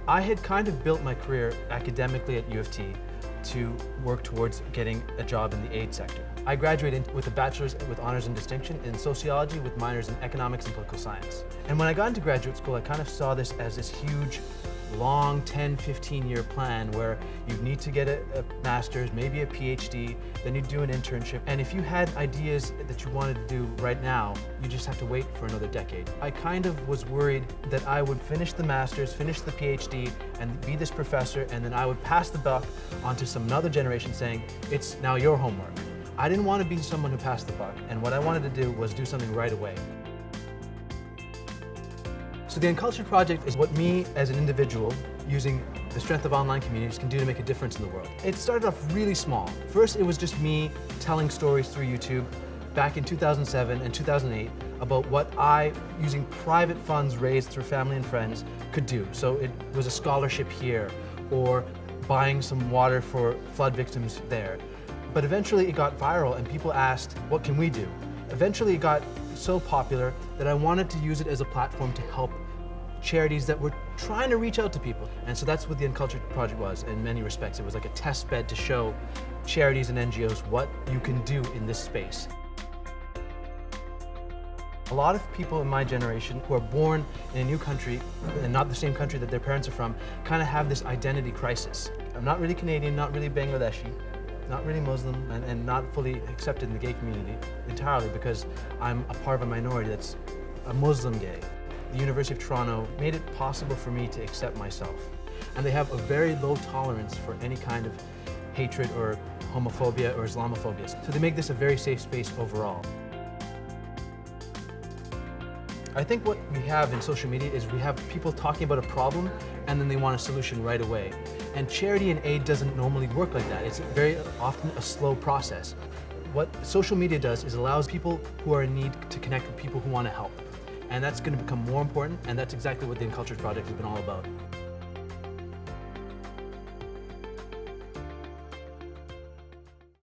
I had kind of built my career academically at U of T to work towards getting a job in the aid sector. I graduated with a bachelor's with honors and distinction in sociology with minors in economics and political science. And when I got into graduate school, I kind of saw this as this huge, long 10, 15-year plan where you need to get a master's, maybe a PhD, then you do an internship. And if you had ideas that you wanted to do right now, you just have to wait for another decade. I kind of was worried that I would finish the master's, finish the PhD, and be this professor, and then I would pass the buck on to some other generation saying, it's now your homework. I didn't want to be someone who passed the buck, and what I wanted to do was do something right away. So the Uncultured Project is what me as an individual, using the strength of online communities, can do to make a difference in the world. It started off really small. First, it was just me telling stories through YouTube back in 2007 and 2008 about what I, using private funds raised through family and friends, could do. So it was a scholarship here, or buying some water for flood victims there. But eventually it got viral and people asked, what can we do? Eventually it got so popular that I wanted to use it as a platform to help charities that were trying to reach out to people. And so that's what the Uncultured Project was in many respects. It was like a test bed to show charities and NGOs what you can do in this space. A lot of people in my generation who are born in a new country, and not the same country that their parents are from, kind of have this identity crisis. I'm not really Canadian, not really Bangladeshi, not really Muslim, and not fully accepted in the gay community entirely because I'm a part of a minority that's a Muslim gay. The University of Toronto made it possible for me to accept myself. And they have a very low tolerance for any kind of hatred or homophobia or Islamophobia. So they make this a very safe space overall. I think what we have in social media is we have people talking about a problem and then they want a solution right away. And charity and aid doesn't normally work like that. It's very often a slow process. What social media does is allows people who are in need to connect with people who want to help. And that's going to become more important, and that's exactly what the Uncultured Project has been all about.